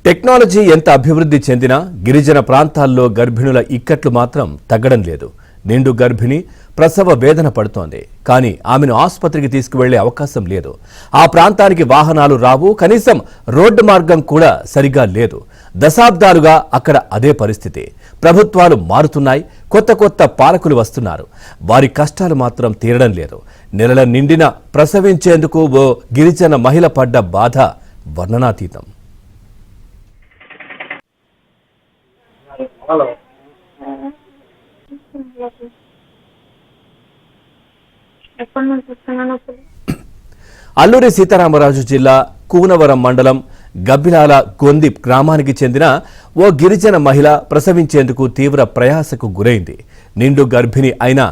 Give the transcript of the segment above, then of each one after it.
Technology ఎంత అభివృద్ధి చెందినా గిరిజన ప్రాంతాల్లో గర్భిణుల ఇక్కట్లు మాత్రం తగ్గడం లేదు. నిండు గర్భిణి ప్రసవ వేదన పడుతోంది. కానీ ఆమెను ఆసుపత్రికి తీసుకువెళ్లే అవకాశం లేదు. ఆ ప్రాంతానికి వాహనాలు రావు, కనీసం రోడ్డు మార్గం కూడా సరిగా లేదు. దశాబ్దాలుగా అక్కడ అదే పరిస్థితి. ప్రభుత్వాలు మారుతున్నాయి, కొత్త కొత్త పాలకులు వస్తున్నారు. వారి కష్టాలు మాత్రం తీరడం లేదు. నెలల నిండిన ప్రసవించేందుకు ఓ గిరిజన మహిళ పడ్డ బాధ వర్ణనాతీతం. హలో అల్లూరి సీతారామరాజు జిల్లా కూనవరం మండలం గబ్బిలాల గొంది గ్రామానికి చెందిన ఓ గిరిజన మహిళ ప్రసవించేందుకు తీవ్ర ప్రయాసకు గురైంది. నిండు గర్భిణి అయిన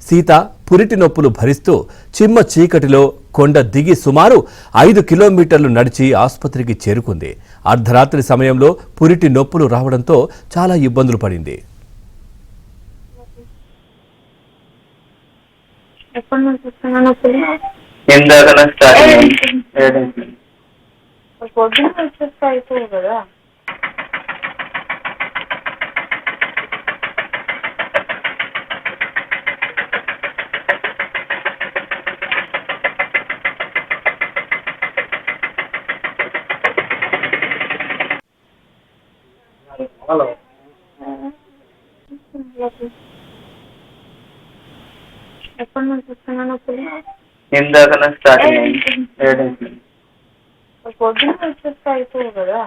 సీత పురిటి నొప్పులు భరిస్తూ చిమ్మ చీకటిలో కొండ దిగి సుమారు 5 కిలోమీటర్లు నడిచి ఆసుపత్రికి చేరుకుంది. అర్ధరాత్రి సమయంలో పురిటి నొప్పులు రావడంతో చాలా ఇబ్బందులు పడింది. హలో ఇందాక స్టార్టింగ్ పొద్దున వచ్చేస్తే అయిపోవు కదా.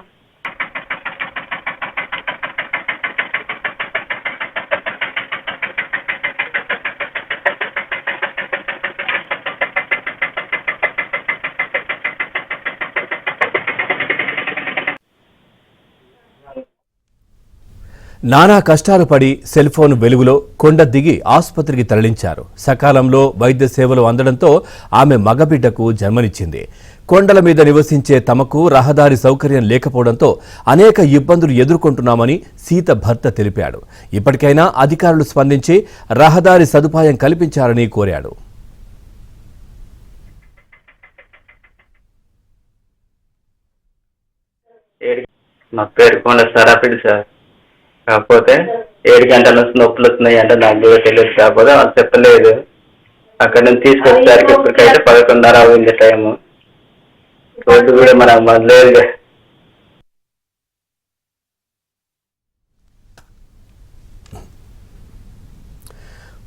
నానా కష్టాలు పడి సెల్ ఫోన్ వెలుగులో కొండ దిగి ఆసుపత్రికి తరలించారు. సకాలంలో వైద్య సేవలు అందడంతో ఆమె మగబిడ్డకు జన్మనిచ్చింది. కొండల మీద నివసించే తమకు రహదారి సౌకర్యం లేకపోవడంతో అనేక ఇబ్బందులు ఎదుర్కొంటున్నామని సీత భర్త తెలిపాడు. ఇప్పటికైనా అధికారులు స్పందించి రహదారి సదుపాయం కల్పించాలని కోరాడు. నా పేరు కొండ సరాపిడి సార్. కాకపోతే 7 గంటల నుంచి నొప్పులు వస్తున్నాయి అంటే నాకు కూడా తెలియదు. కాకపోతే వాళ్ళు చెప్పలేదు. అక్కడ నుంచి తీసుకొచ్చేసరికి ఇప్పటికైతే 11:30 అయింది టైము. రోడ్డు కూడా మనకు లేదు.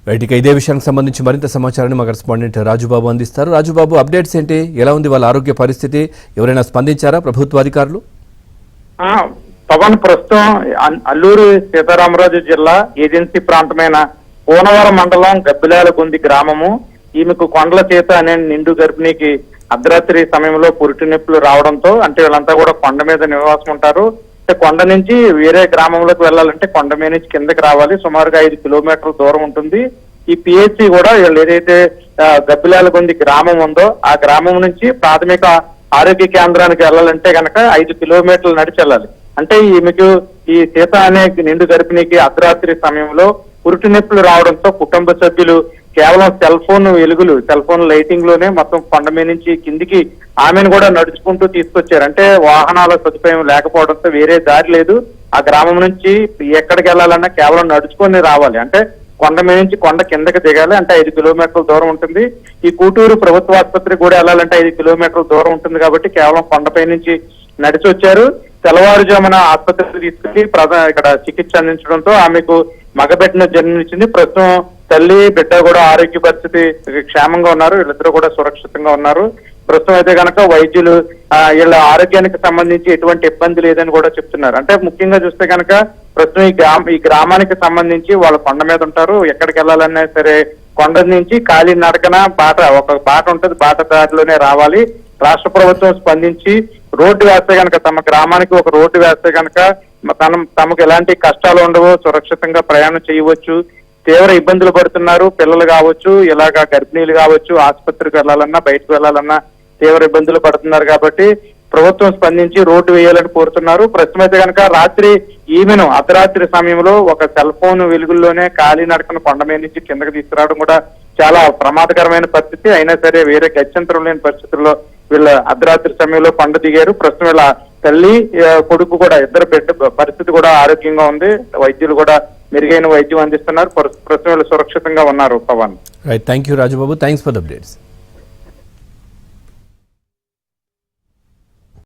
బయటికి ఇదే విషయానికి సంబంధించి మరింత సమాచారాన్ని మా కరెస్పాండెంట్ రాజుబాబు అందిస్తారు. రాజుబాబు, అప్డేట్స్ ఏంటి? ఎలా ఉంది వాళ్ళ ఆరోగ్య పరిస్థితి? ఎవరైనా స్పందించారా ప్రభుత్వ అధికారులు? పవన్, ప్రస్తుతం అల్లూరి సీతారామరాజు జిల్లా ఏజెన్సీ ప్రాంతమైన కూనవరం మండలం గబ్బిలాల గొంది గ్రామము. ఈమెకు కొండల చేత అనే నిండు గర్భిణికి అర్ధరాత్రి సమయంలో పురిటి నొప్పులు రావడంతో, అంటే వీళ్ళంతా కూడా కొండ మీద నివాసం ఉంటారు. అంటే కొండ నుంచి వేరే గ్రామంలోకి వెళ్ళాలంటే కొండ మీద నుంచి కిందకి రావాలి. సుమారుగా 5 కిలోమీటర్ల దూరం ఉంటుంది. ఈ పిహెచ్సి కూడా వీళ్ళు ఏదైతే గబ్బిలాల గొంది గ్రామం ఉందో ఆ గ్రామం నుంచి ప్రాథమిక ఆరోగ్య కేంద్రానికి వెళ్ళాలంటే కనుక 5 కిలోమీటర్లు నడిచి వెళ్ళాలి. అంటే ఈమెకు ఈ సీత అనే నిండు గర్భిణికి అర్ధరాత్రి సమయంలో పురిటి నొప్పులు రావడంతో కుటుంబ సభ్యులు కేవలం సెల్ ఫోన్ లైటింగ్ లోనే మొత్తం కొండ మీద నుంచి కిందికి ఆమెను కూడా నడుచుకుంటూ తీసుకొచ్చారు. అంటే వాహనాల సదుపాయం లేకపోవడంతో వేరే దారి లేదు. ఆ గ్రామం నుంచి ఎక్కడికి వెళ్ళాలన్నా కేవలం నడుచుకొని రావాలి. అంటే కొండ మీద నుంచి కొండ కిందకి దిగాలి. అంటే 5 కిలోమీటర్ల దూరం ఉంటుంది. ఈ కూటూరు ప్రభుత్వ ఆసుపత్రికి కూడా వెళ్ళాలంటే 5 కిలోమీటర్ల దూరం ఉంటుంది. కాబట్టి కేవలం కొండపై నుంచి నడిచి వచ్చారు. తెల్లవారుజామున ఆసుపత్రికి తీసుకుని ఇక్కడ చికిత్స అందించడంతో ఆమెకు మగబిడ్డను జన్మనిచ్చింది. ప్రస్తుతం తల్లి బిడ్డ కూడా ఆరోగ్య పరిస్థితి క్షేమంగా ఉన్నారు. వీళ్ళిద్దరూ కూడా సురక్షితంగా ఉన్నారు. ప్రస్తుతం అయితే కనుక వైద్యులు వీళ్ళ ఆరోగ్యానికి సంబంధించి ఎటువంటి ఇబ్బంది లేదని కూడా చెప్తున్నారు. అంటే ముఖ్యంగా చూస్తే కనుక ప్రస్తుతం ఈ గ్రామానికి సంబంధించి వాళ్ళు కొండ మీద ఉంటారు. ఎక్కడికి వెళ్ళాలన్నా సరే కొండ నుంచి ఖాళీ నడకన ఒక బాట ఉంటుంది. బాట దారిలోనే రావాలి. రాష్ట్ర ప్రభుత్వం స్పందించి రోడ్డు వేస్తే కనుక, తమ గ్రామానికి ఒక రోడ్డు వేస్తే కనుక తమకు ఎలాంటి కష్టాలు ఉండవు, సురక్షితంగా ప్రయాణం చేయవచ్చు. తీవ్ర ఇబ్బందులు పడుతున్నారు పిల్లలు కావచ్చు, ఇలాగా గర్భిణీలు కావచ్చు, ఆసుపత్రికి వెళ్ళాలన్నా బయటకు వెళ్ళాలన్నా తీవ్ర ఇబ్బందులు పడుతున్నారు. కాబట్టి ప్రభుత్వం స్పందించి రోడ్డు వేయాలని కోరుతున్నారు. ప్రస్తుతం అయితే కనుక రాత్రి ఈమెను అర్ధరాత్రి సమయంలో ఒక సెల్ ఫోన్ వెలుగుల్లోనే ఖాళీ నడకను కొండ మీద నుంచి కిందకి తీసుకురావడం కూడా చాలా ప్రమాదకరమైన పరిస్థితి. అయినా సరే వేరే గత్యంతరం లేని పరిస్థితుల్లో వీళ్ళ అర్ధరాత్రి సమయంలో కొండ దిగారు. ప్రస్తుతం వీళ్ళ తల్లి కొడుకు కూడా ఇద్దరు బిడ్డ పరిస్థితి కూడా ఆరోగ్యంగా ఉంది. వైద్యులు కూడా మెరుగైన వైద్యం అందిస్తున్నారు. ప్రస్తుతం సురక్షితంగా ఉన్నారు. Pawan, right, thank you Rajubabu, thanks for the updates.